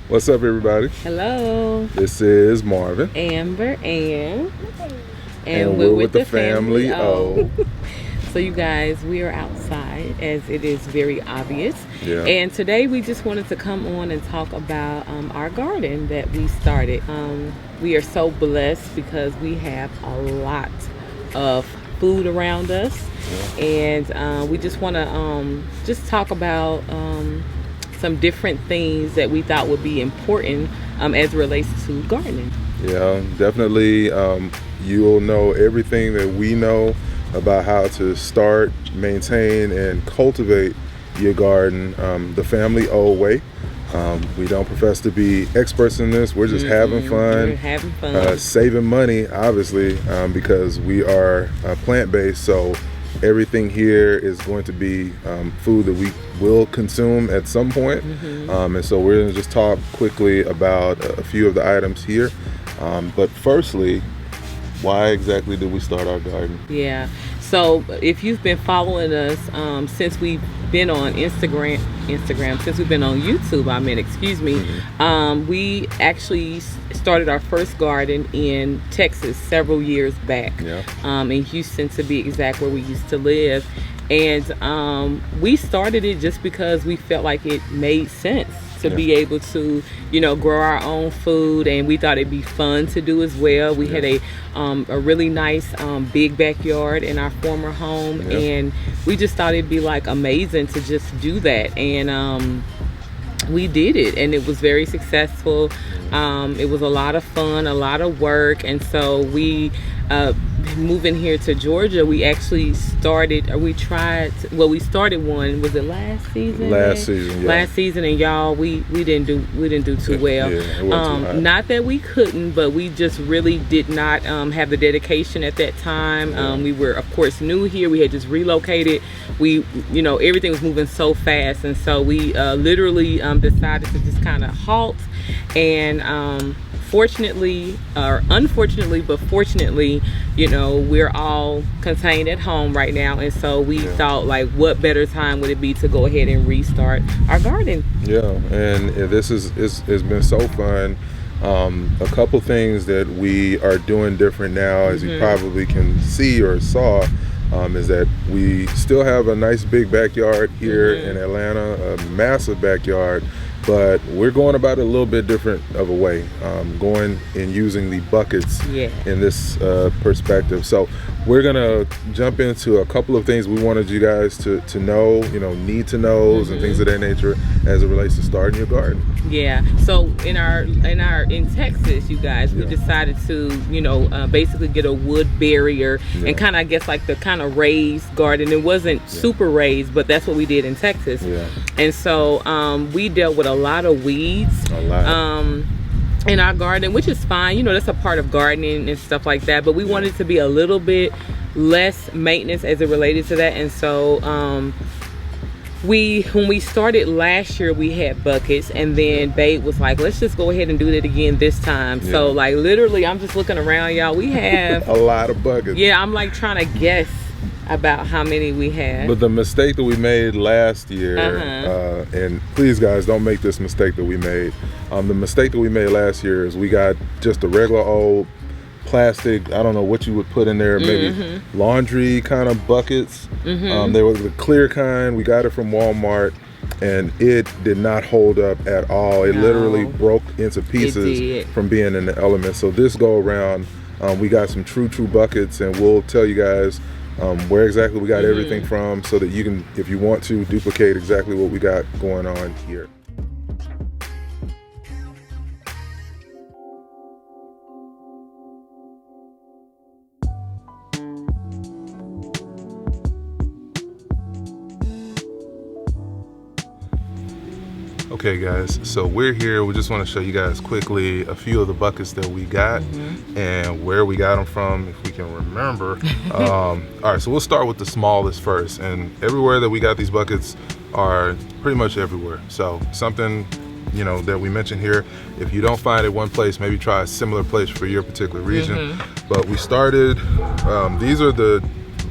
What's up, everybody? Hello. This is Marvin. Amber and we're with the family O. So you guys, we are outside, as it is very obvious. Yeah. And today we just wanted to come on and talk about our garden that we started. We are so blessed because we have a lot of food around us. Yeah. And we just want to just talk about some different things that we thought would be important as it relates to gardening. Yeah, definitely. You'll know everything that we know about how to start, maintain, and cultivate your garden the family O way. We don't profess to be experts in this. We're just having fun. We're having fun. Saving money, obviously, because we are plant-based. So everything here is going to be food that we will consume at some point. And so we're going to just talk quickly about a few of the items here. But firstly, why exactly did we start our garden? Yeah. So if you've been following us since we've been on Instagram, since we've been on YouTube, we actually started our first garden in Texas several years back. Yeah. In Houston, to be exact, where we used to live. And we started it just because we felt like it made sense to be able to, grow our own food, and we thought it'd be fun to do as well. We had a really nice big backyard in our former home, and we just thought it'd be like amazing to just do that. And we did it, and it was very successful. It was a lot of fun, a lot of work, and so we moving here to Georgia, we actually started, we started one, was it last season? Last season, and y'all, we didn't do too well. Yeah, it wasn't too hot. Not that we couldn't, but we just really did not have the dedication at that time. We were, of course, new here. We had just relocated. We, everything was moving so fast, and so we literally decided to just kind of halt. And fortunately, or unfortunately, but fortunately, we're all contained at home right now, and so we thought, like, what better time would it be to go ahead and restart our garden? Yeah, and this it's been so fun. A couple things that we are doing different now, as you probably can see or saw, is that we still have a nice big backyard here in Atlanta, a massive backyard. But we're going about it a little bit different of a way, going and using the buckets in this perspective. So we're gonna jump into a couple of things we wanted you guys to know, need to knows and things of that nature as it relates to starting your garden. Yeah. So in Texas, you guys, we decided to, basically get a wood barrier and kind of, I guess, like the kind of raised garden. It wasn't super raised, but that's what we did in Texas. Yeah. And so we dealt with a lot of weeds in our garden, which is fine. That's a part of gardening and stuff like that. But we wanted to be a little bit less maintenance as it related to that. And so when we started last year, we had buckets, and then Babe was like, let's just go ahead and do that again this time. So like literally, I'm just looking around, y'all. We have a lot of buckets. Yeah, I'm like trying to guess about how many we had. But the mistake that we made last year, and please guys, don't make this mistake that we made. The mistake that we made last year is we got just a regular old plastic, I don't know what you would put in there, maybe laundry kind of buckets. They were the clear kind. We got it from Walmart, and it did not hold up at all. It literally broke into pieces from being in the elements. So this go around, we got some true buckets, and we'll tell you guys where exactly we got everything from, so that you can, if you want to, duplicate exactly what we got going on here. Okay guys, so we're here. We just want to show you guys quickly a few of the buckets that we got and where we got them from, if we can remember. All right, so we'll start with the smallest first, and everywhere that we got these buckets are pretty much everywhere. So something that we mentioned here, if you don't find it one place, maybe try a similar place for your particular region. But we started, these are the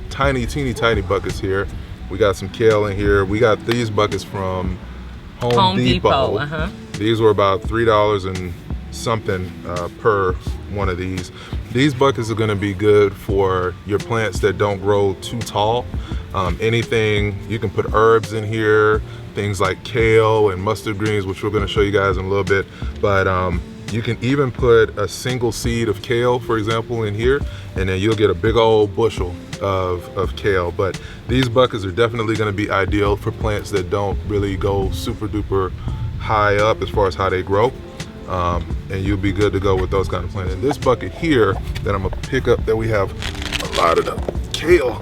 teeny tiny buckets here. We got some kale in here. We got these buckets from Home Depot. These were about $3 and something per one of these. These buckets are going to be good for your plants that don't grow too tall. Anything, you can put herbs in here, things like kale and mustard greens, which we're going to show you guys in a little bit. But you can even put a single seed of kale, for example, in here, and then you'll get a big old bushel of kale. But these buckets are definitely going to be ideal for plants that don't really go super duper high up as far as how they grow. And you'll be good to go with those kind of plants. In this bucket here that I'm gonna pick up, that we have a lot of the kale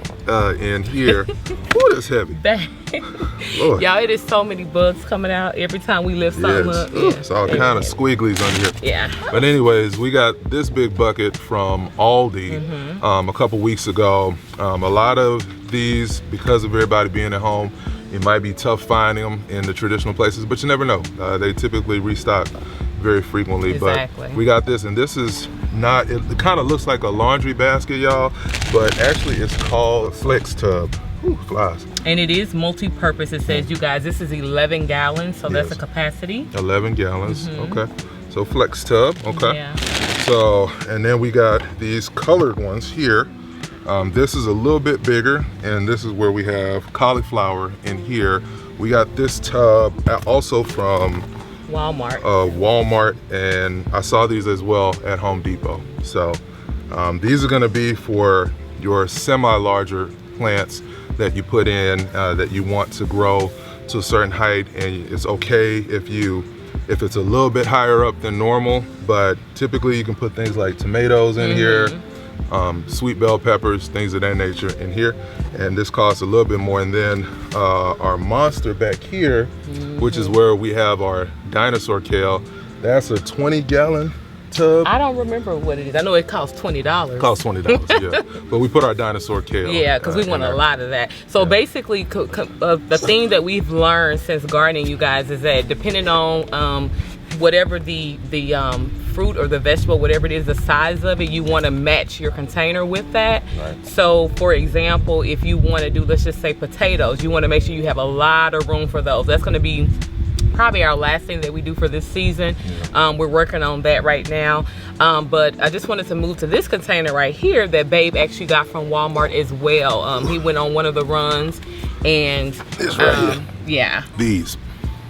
in here. Ooh, that's heavy. Y'all, it is so many bugs coming out every time we lift something up. Yeah. It's all kind of squigglies under here. Yeah. But anyways, we got this big bucket from Aldi a couple weeks ago. A lot of these, because of everybody being at home, it might be tough finding them in the traditional places, but you never know. They typically restock very frequently. Exactly. But we got this, and this is not, it kind of looks like a laundry basket, y'all, but actually it's called a flex tub. Ooh, flies. And it is multi-purpose. It says, you guys, this is 11 gallons, so that's a capacity. 11 gallons, okay. So flex tub, okay. Yeah. So, and then we got these colored ones here. This is a little bit bigger, and this is where we have cauliflower in here. We got this tub also from Walmart, and I saw these as well at Home Depot. So these are gonna be for your semi-larger plants that you put in that you want to grow to a certain height, and it's okay if it's a little bit higher up than normal, but typically you can put things like tomatoes in here, sweet bell peppers, things of that nature in here, and this costs a little bit more. And then our monster back here, which is where we have our dinosaur kale, that's a 20-gallon tub. I don't remember what it is. I know it costs $20. It costs $20, yeah. But we put our dinosaur kale. Yeah, because we want a lot of that. So basically, the thing that we've learned since gardening, you guys, is that depending on whatever the fruit or the vegetable, whatever it is, the size of it, you want to match your container with that. Right. So for example, if you want to do, let's just say potatoes, you want to make sure you have a lot of room for those. That's going to be probably our last thing that we do for this season. We're working on that right now. But I just wanted to move to this container right here that Babe actually got from Walmart as well. He went on one of the runs, and it's right here. Yeah. These.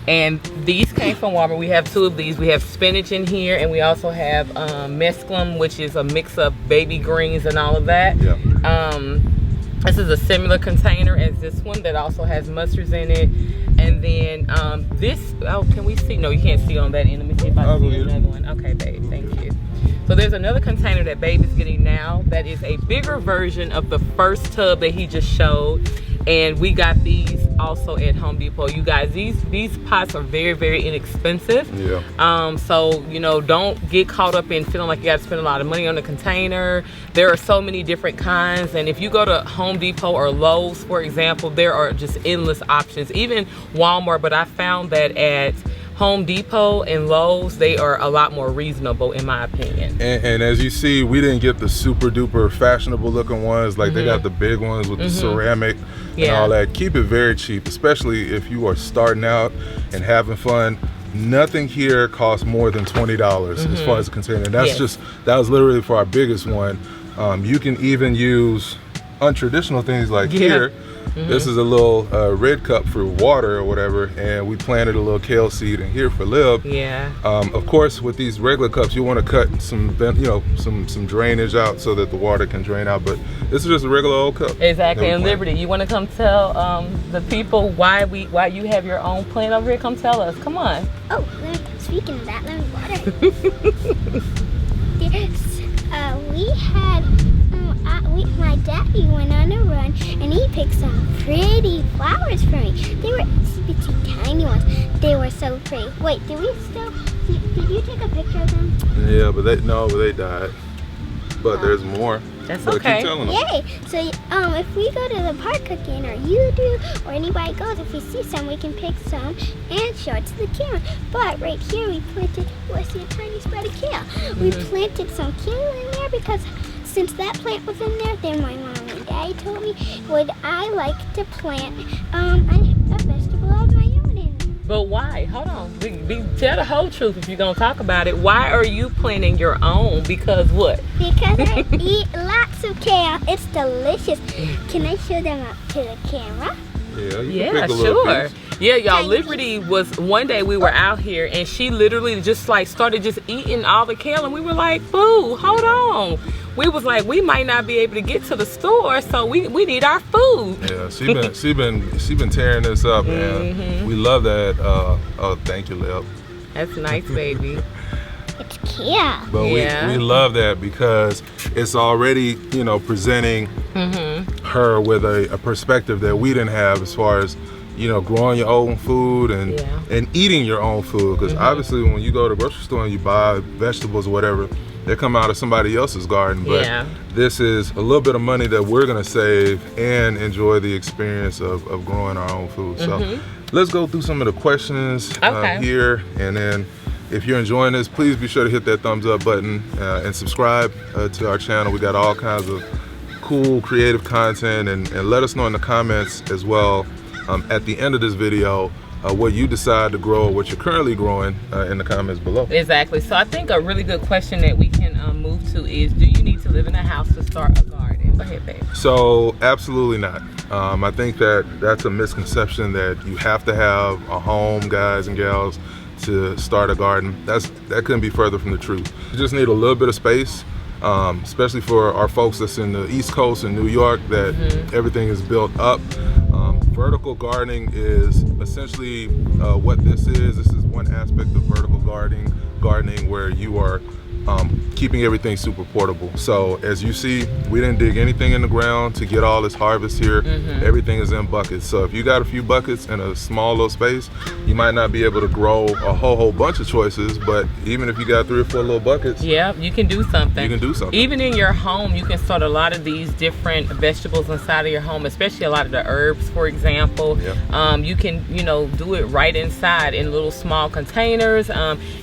And these came from Walmart. We have two of these. We have spinach in here, and we also have mesclun, which is a mix of baby greens and all of that. Yeah. This is a similar container as this one that also has mustards in it. And then this, oh, can we see? No, you can't see on that end. Let me see if I can see another one. Okay, Babe, thank you. So there's another container that Babe is getting now that is a bigger version of the first tub that he just showed. And we got these also at Home Depot. You guys, these pots are very, very inexpensive. Yeah. So, you know, don't get caught up in feeling like you got to spend a lot of money on a container. There are so many different kinds. And if you go to Home Depot or Lowe's, for example, there are just endless options. Even Walmart, but I found that at Home Depot and Lowe's, they are a lot more reasonable in my opinion. And as you see, we didn't get the super duper fashionable looking ones. Like they got the big ones with the ceramic and all that. Keep it very cheap, especially if you are starting out and having fun. Nothing here costs more than $20 as far as a container. And that's that was literally for our biggest one. You can even use untraditional things like here. This is a little red cup for water or whatever, and we planted a little kale seed in here for Lib. Yeah. Of course, with these regular cups, you want to cut some, some drainage out so that the water can drain out. But this is just a regular old cup. Exactly. And Liberty, you want to come tell the people why you have your own plant over here? Come tell us. Come on. Oh, speaking of that, let me water. We had. My daddy went on a run and he picked some pretty flowers for me. They were itty tiny ones. They were so pretty. Wait, did you take a picture of them? Yeah, but they died. But there's more. That's okay. Keep telling them. Yay! So if we go to the park again, or you do, or anybody goes, if we see some, we can pick some and show it to the camera. But right here we planted, see a tiny spread of kale. We planted some kale in there because since that plant was in there, then my mom and daddy told me, would I like to plant a vegetable of my own in But why? Hold on. Tell the whole truth if you're going to talk about it. Why are you planting your own? Because what? Because I eat lots of kale. It's delicious. Can I show them up to the camera? Yeah, you Yeah, can pick a little sure. piece. Yeah, y'all, Liberty was, one day we were out here and she literally just like started just eating all the kale and we were like, boo, hold on. We was like, we might not be able to get to the store, so we need our food. Yeah, she been tearing this up, man. We love that. Oh, thank you, Lil. That's nice, baby. It's kale. But Yeah. we love that because it's already, you know, presenting her with a perspective that we didn't have as far as, you know, growing your own food and eating your own food. Because obviously when you go to the grocery store and you buy vegetables or whatever, they come out of somebody else's garden. But this is a little bit of money that we're gonna save and enjoy the experience of growing our own food. So let's go through some of the questions here, and then if you're enjoying this, please be sure to hit that thumbs up button and subscribe to our channel. We got all kinds of cool creative content, and let us know in the comments as well at the end of this video what you decide to grow, what you're currently growing in the comments below. Exactly. So I think a really good question that we can move to is, do you need to live in a house to start a garden? Go ahead, babe. So absolutely not. I think that's a misconception that you have to have a home, guys and gals, to start a garden. That couldn't be further from the truth. You just need a little bit of space, especially for our folks that's in the East Coast in New York, that everything is built up. Vertical gardening is essentially what this is. This is one aspect of vertical gardening where you are keeping everything super portable. So as you see, we didn't dig anything in the ground to get all this harvest here. Everything is in buckets. So if you got a few buckets in a small little space, you might not be able to grow a whole bunch of choices, but even if you got 3 or 4 little buckets, yeah, you can do something. You can do something. Even in your home, you can start a lot of these different vegetables inside of your home, especially a lot of the herbs, for example. You can, you know, do it right inside in little small containers.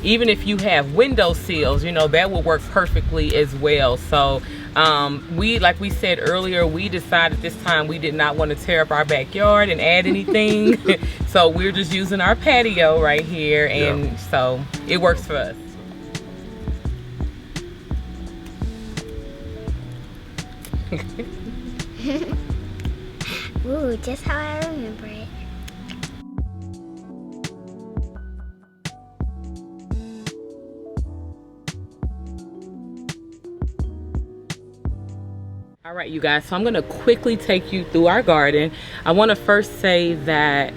Even if you have window sills, you know, that will work perfectly as well. So like we said earlier, we decided this time we did not want to tear up our backyard and add anything. So we're just using our patio right here, and so it works for us. Ooh, just how I remember it. All right, you guys, so I'm gonna quickly take you through our garden. I want to first say that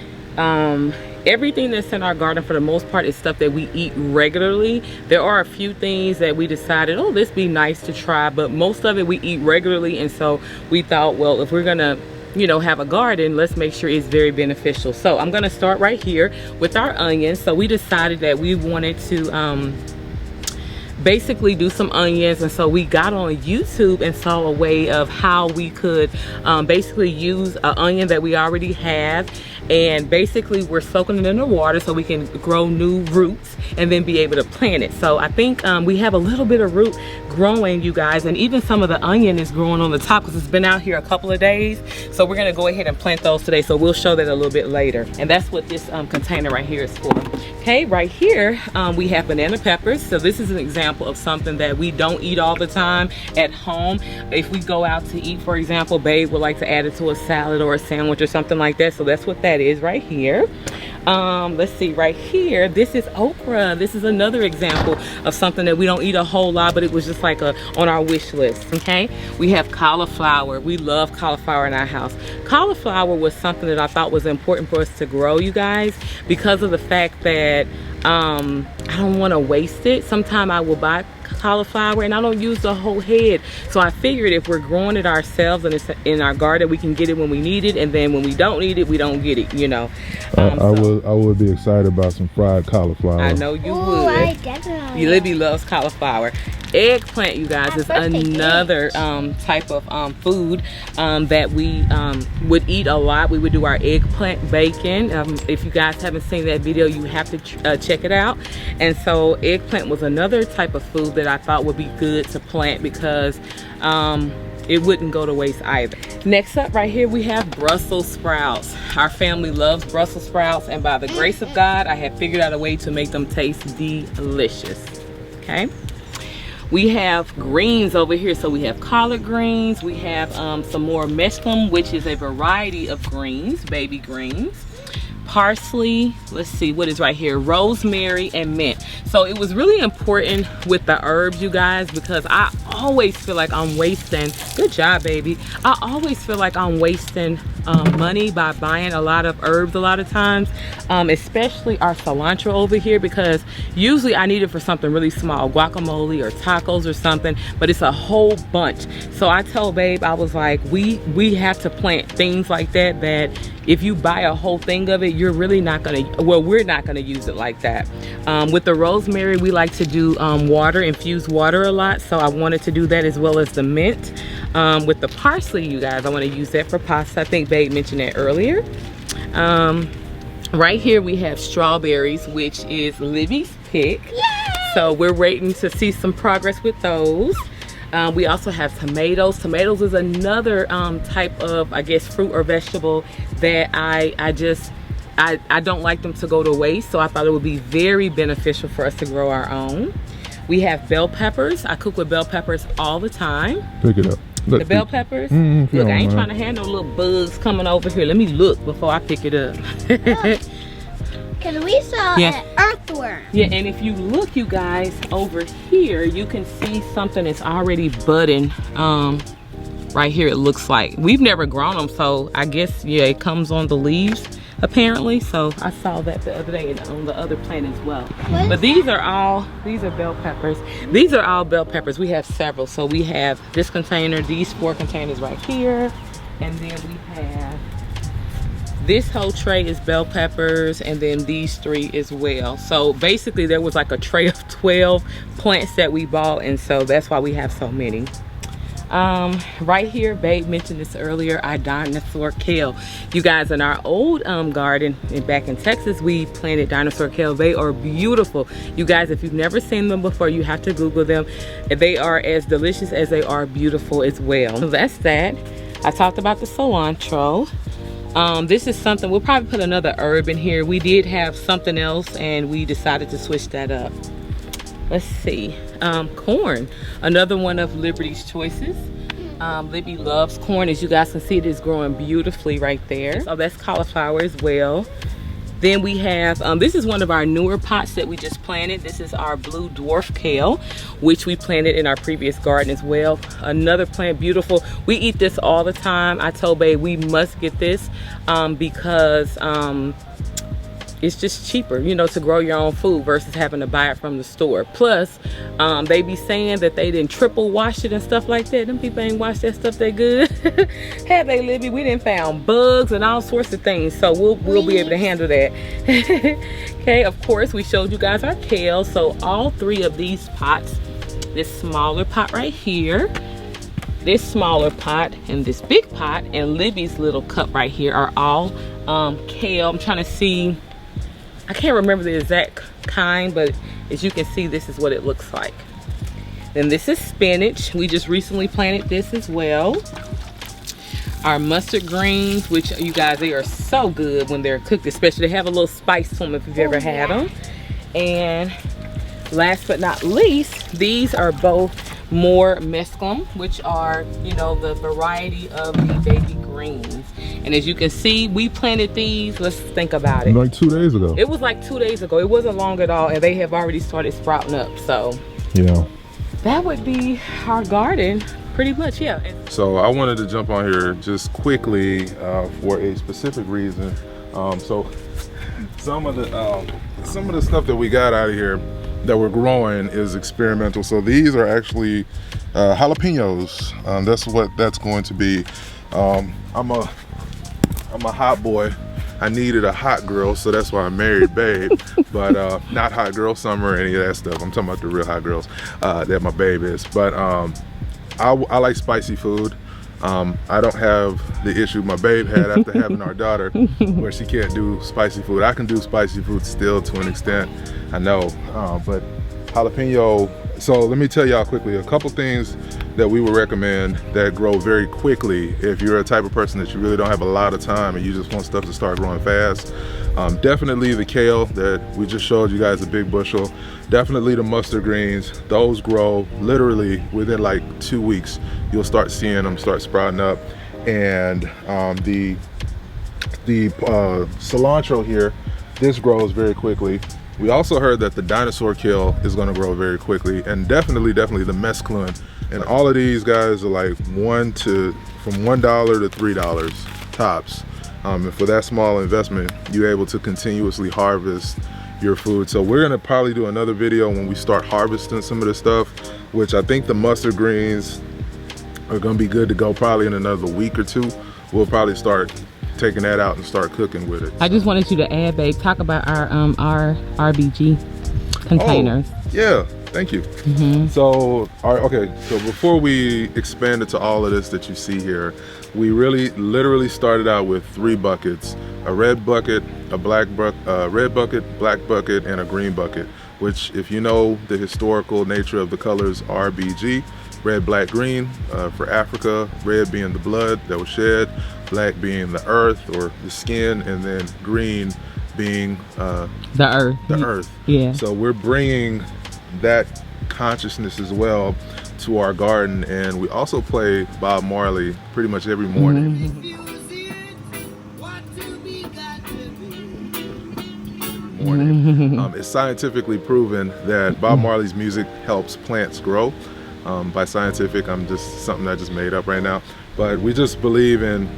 everything that's in our garden for the most part is stuff that we eat regularly. There are a few things that we decided, oh, this be nice to try, but most of it we eat regularly, and so we thought, well, if we're gonna, you know, have a garden, let's make sure it's very beneficial. So I'm gonna start right here with our onions. So we decided that we wanted to basically do some onions, and so we got on YouTube and saw a way of how we could basically use an onion that we already have, and basically we're soaking it in the water so we can grow new roots and then be able to plant it. So I think we have a little bit of root growing, you guys, and even some of the onion is growing on the top because it's been out here a couple of days. So we're gonna go ahead and plant those today, so we'll show that a little bit later. And that's what this container right here is for. Okay, right here we have banana peppers. So this is an example of something that we don't eat all the time at home. If we go out to eat, for example, babe would like to add it to a salad or a sandwich or something like that. So that's what that is right here. Let's see, right here, this is okra. This is another example of something that we don't eat a whole lot, but it was just like on our wish list. Okay, we have cauliflower. We love cauliflower in our house. Cauliflower was something that I thought was important for us to grow, you guys, because of the fact that I don't want to waste it. Sometimes I will buy cauliflower and I don't use the whole head, so I figured if we're growing it ourselves and it's in our garden, we can get it when we need it, and then when we don't need it, we don't get it, you know. I would be excited about some fried cauliflower. I know you would. I definitely. Libby loves cauliflower. Eggplant, you guys, is another type of food that we would eat a lot. We would do our eggplant bacon. If you guys haven't seen that video, you have to check it out. And so eggplant was another type of food that I thought would be good to plant because it wouldn't go to waste either. Next up right here we have Brussels sprouts. Our family loves Brussels sprouts, and by the grace of God, I have figured out a way to make them taste delicious. Okay. We have greens over here. So we have collard greens. We have some more mesclun, which is a variety of greens, baby greens. Parsley, let's see what is right here, rosemary and mint. So it was really important with the herbs, you guys, because I always feel like I'm wasting, good job baby, I always feel like I'm wasting money by buying a lot of herbs a lot of times, especially our cilantro over here, because usually I need it for something really small, guacamole or tacos or something, but it's a whole bunch. So I told babe, I was like, we have to plant things like that, that if you buy a whole thing of it, you're really not gonna, well, we're not gonna use it like that. With the rosemary, we like to do water, infused water a lot, so I wanted to do that, as well as the mint. With the parsley, you guys, I wanna use that for pasta. I think babe mentioned that earlier. Right here we have strawberries, which is Libby's pick. Yay! So we're waiting to see some progress with those. We also have tomatoes. Tomatoes is another type of, I guess, fruit or vegetable that I don't like them to go to waste, so I thought it would be very beneficial for us to grow our own. We have bell peppers. I cook with bell peppers all the time. Pick it up. Look, the bell peppers. Look, I ain't trying to have no little bugs coming over here. Let me look before I pick it up. Because we saw an earthworm. Yeah, and if you look, you guys, over here, you can see something that's already budding. Right here, it looks like. We've never grown them, so I guess, yeah, it comes on the leaves, apparently. So I saw that the other day on the other plant as well. But these are bell peppers. These are all bell peppers. We have several. So we have this container, these 4 containers right here, and then we have this whole tray is bell peppers, and then these 3 as well. So basically there was like a tray of 12 plants that we bought, and so that's why we have so many. Right here, babe mentioned this earlier, our dinosaur kale. You guys, in our old garden back in Texas, we planted dinosaur kale. They are beautiful. You guys, if you've never seen them before, you have to Google them. They are as delicious as they are beautiful as well. So that's that. I talked about the cilantro. This is something, we'll probably put another herb in here. We did have something else and we decided to switch that up. Let's see, corn, another one of Liberty's choices. Libby loves corn. As you guys can see, it is growing beautifully right there. So that's cauliflower as well. Then we have, this is one of our newer pots that we just planted. This is our blue dwarf kale, which we planted in our previous garden as well. Another plant, beautiful. We eat this all the time. I told babe we must get this because it's just cheaper, you know, to grow your own food versus having to buy it from the store. Plus, they be saying that they didn't triple wash it and stuff like that. Them people ain't washed that stuff that good. Have they, Libby? We didn't found bugs and all sorts of things, so we'll be able to handle that. Okay, of course, we showed you guys our kale. So all 3 of these pots, this smaller pot right here, this smaller pot, and this big pot, and Libby's little cup right here are all kale. I'm trying to see, I can't remember the exact kind, but as you can see, this is what it looks like. Then this is spinach. We just recently planted this as well. Our mustard greens, which you guys, they are so good when they're cooked, especially they have a little spice to them if you've ever had them. And last but not least, these are both more mesclun, which are, you know, the variety of the baby greens. And as you can see, we planted these, let's think about it, like 2 days ago. It was like 2 days ago. It wasn't long at all, and they have already started sprouting up. So yeah, that would be our garden pretty much. Yeah. So I wanted to jump on here just quickly for a specific reason. So some of the stuff that we got out of here that we're growing is experimental. So these are actually jalapenos. That's what that's going to be. I'm a hot boy. I needed a hot girl, so that's why I married babe. But not hot girl summer or any of that stuff. I'm talking about the real hot girls that my babe is. But I like spicy food. I don't have the issue my babe had after having our daughter, where she can't do spicy food. I can do spicy food still to an extent, I know, but jalapeno. So let me tell y'all quickly a couple things that we would recommend that grow very quickly if you're a type of person that you really don't have a lot of time and you just want stuff to start growing fast. Definitely the kale that we just showed you guys, a big bushel. Definitely the mustard greens. Those grow literally within like 2 weeks. You'll start seeing them start sprouting up. And the cilantro here, this grows very quickly. We also heard that the dinosaur kale is going to grow very quickly, and definitely the mesclun. And all of these guys are like from $1 to $3 tops. And for that small investment, you're able to continuously harvest your food. So we're gonna probably do another video when we start harvesting some of this stuff, which I think the mustard greens are gonna be good to go probably in another week or two. We'll probably start taking that out and start cooking with it. I just wanted you to add, babe, talk about our RBG containers. Oh, yeah, thank you. So so before we expand into all of this that you see here, we literally started out with 3 buckets: a red bucket, a red bucket, black bucket, and a green bucket, which, if you know the historical nature of the colors RBG, red, black, green, for Africa, red being the blood that was shed, black being the earth or the skin, and then green being the earth. Yeah. So we're bringing that consciousness as well to our garden, and we also play Bob Marley pretty much every morning. It's scientifically proven that Bob Marley's music helps plants grow. By scientific, I'm just something I just made up right now, but we just believe in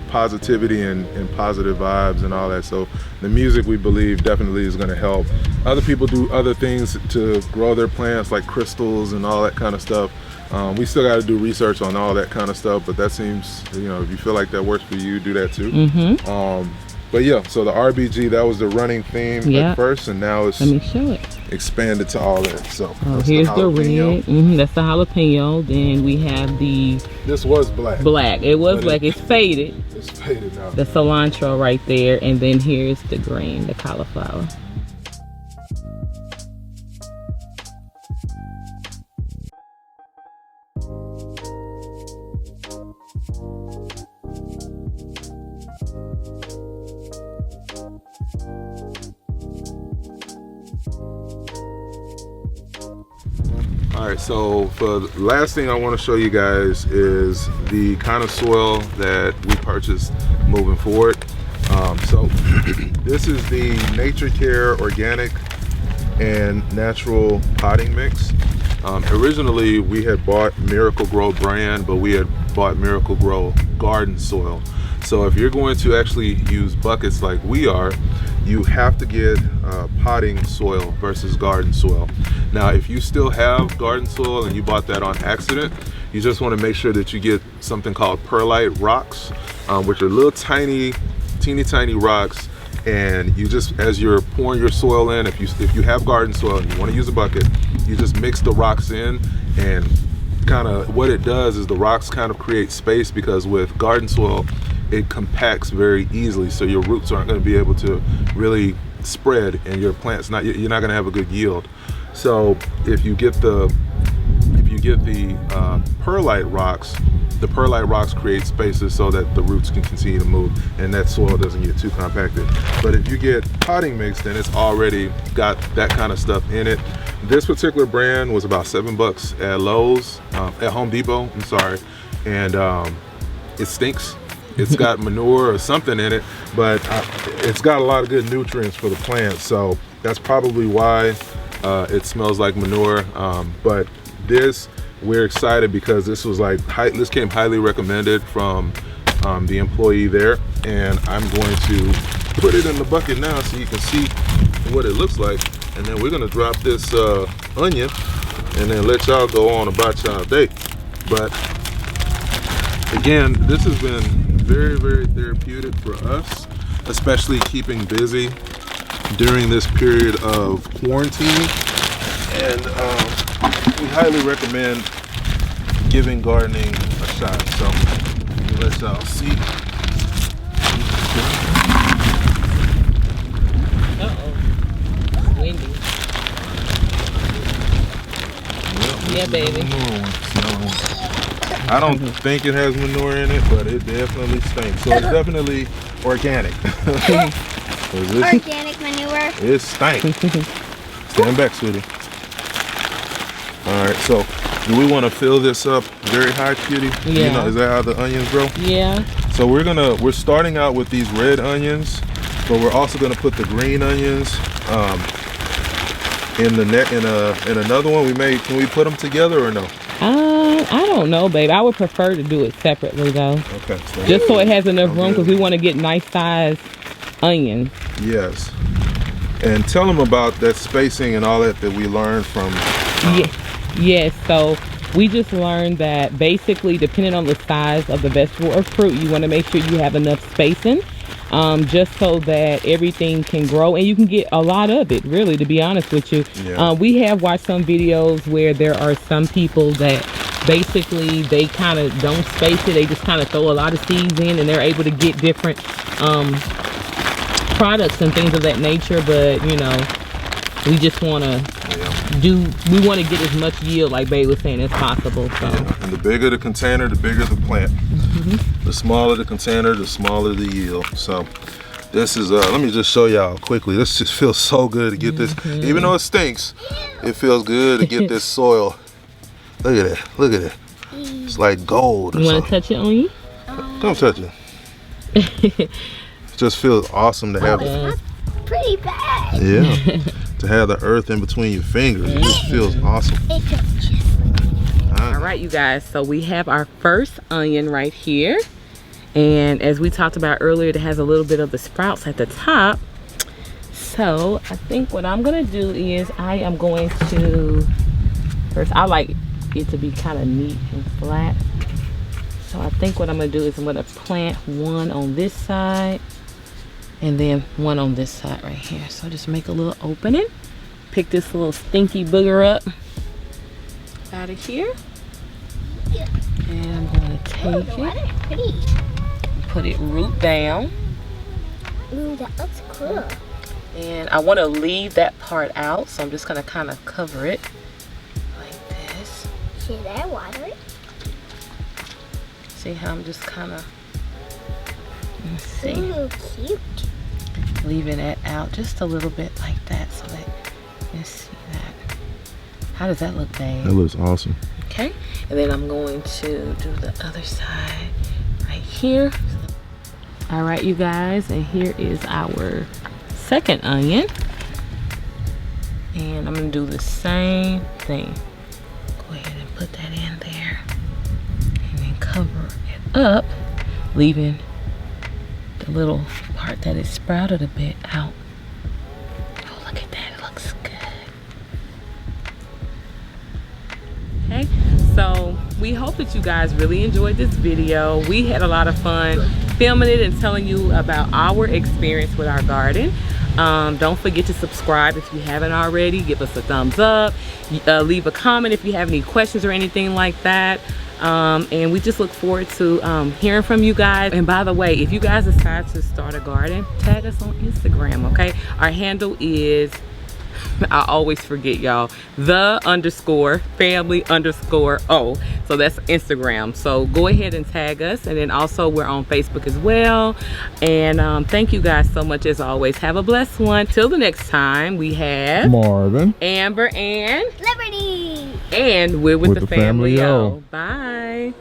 positivity and positive vibes and all that. So the music, we believe, definitely is going to help. Other people do other things to grow their plants, like crystals and all that kind of stuff. We still got to do research on all that kind of stuff, but that seems, if you feel like that works for you, do that too. But yeah, so the RBG, that was the running theme at first, and now it's, let me show it, expanded to all that. So here's the red. That's the jalapeno. Then we have the, this was black. It was black. It's faded. It's faded now. The cilantro right there, and then here's the green, the cauliflower. All right, so for the last thing I want to show you guys is the kind of soil that we purchased moving forward. So this is the Nature Care Organic and Natural Potting Mix. Originally we had bought Miracle Grow brand, but we had bought Miracle Grow garden soil. So if you're going to actually use buckets like we are, you have to get potting soil versus garden soil. Now, if you still have garden soil and you bought that on accident, you just want to make sure that you get something called perlite rocks, which are little teeny tiny rocks. And you just, as you're pouring your soil in, if you have garden soil and you want to use a bucket, you just mix the rocks in, and kind of what it does is the rocks kind of create space, because with garden soil it compacts very easily, so your roots aren't going to be able to really spread, and your plants you're not going to have a good yield. So if you get the perlite rocks, the perlite rocks create spaces so that the roots can continue to move and that soil doesn't get too compacted. But if you get potting mix, then it's already got that kind of stuff in it. This particular brand was about $7 at Lowe's, at Home Depot, I'm sorry, and it stinks. It's got manure or something in it, but it's got a lot of good nutrients for the plants, so that's probably why it smells like manure. But this, we're excited because this was this came highly recommended from the employee there, and I'm going to put it in the bucket now so you can see what it looks like, and then we're gonna drop this onion and then let y'all go on about y'all day. But again, this has been very, very therapeutic for us, especially keeping busy during this period of quarantine. And we highly recommend giving gardening a shot. So let me let y'all see. Uh-oh, windy. Yep, Yeah, baby. Another one. I don't think it has manure in it, but it definitely stinks. So it's definitely organic. Organic manure. It stinks. Stand back, sweetie. All right, so do we want to fill this up very high, cutie? Yeah. You know, is that how the onions grow? Yeah. So we're starting out with these red onions, but we're also gonna put the green onions in another one we made. Can we put them together or no? I don't know, babe. I would prefer to do it separately though. Okay. Just so it has enough room, because we want to get nice size onions. Yes. And tell them about that spacing and all that we learned from. Yes. So we just learned that basically, depending on the size of the vegetable or fruit, you want to make sure you have enough spacing, just so that everything can grow and you can get a lot of it. Really, to be honest with you, we have watched some videos where there are some people that basically they kind of don't space it. They just kind of throw a lot of seeds in, and they're able to get different products and things of that nature. But you know, we just want to we want to get as much yield, like Babe was saying, as possible. So and the bigger the container, the bigger the plant. The smaller the container, the smaller the yield. So this is let me just show y'all quickly. This just feels so good to get this, even though it stinks, it feels good to get this soil. Look at that, look at it. It's like gold or you want to something. touch it on you? Don't touch it. It just feels awesome to have it. Pretty bad. Yeah. To have the earth in between your fingers, it just feels awesome. It feels just like All right, you guys, so we have our first onion right here, and as we talked about earlier, it has a little bit of the sprouts at the top. So I think what I'm gonna do is I am going to first, I like it to be kind of neat and flat, so I think what I'm gonna do is I'm gonna plant one on this side and then one on this side right here. So just make a little opening, pick this little stinky booger up out of here, and I'm gonna take it, put it root down. Ooh, that looks cool. And I want to leave that part out, so I'm just gonna kind of cover it like this. Should I water it? See how I'm just kind of, let's see, Ooh, cute. leaving it out just a little bit like that, so that you see that. How does that look, babe? That looks awesome. Okay, and then I'm going to do the other side right here. All right, you guys, and here is our second onion, and I'm gonna do the same thing. Go ahead and put that in there, and then cover it up, leaving the little part that is sprouted a bit out. Oh, look at that, it looks good. Okay, so we hope that you guys really enjoyed this video. We had a lot of fun filming it and telling you about our experience with our garden. Don't forget to subscribe if you haven't already. Give us a thumbs up, leave a comment if you have any questions or anything like that. And we just look forward to hearing from you guys. And by the way, if you guys decide to start a garden, tag us on Instagram, okay? Our handle is, I always forget, y'all, _family_o. So that's Instagram. So go ahead and tag us. And then also we're on Facebook as well. And thank you guys so much as always. Have a blessed one. Till the next time, we have Marvin, Amber, and Liberty. And we're with the family O. Bye.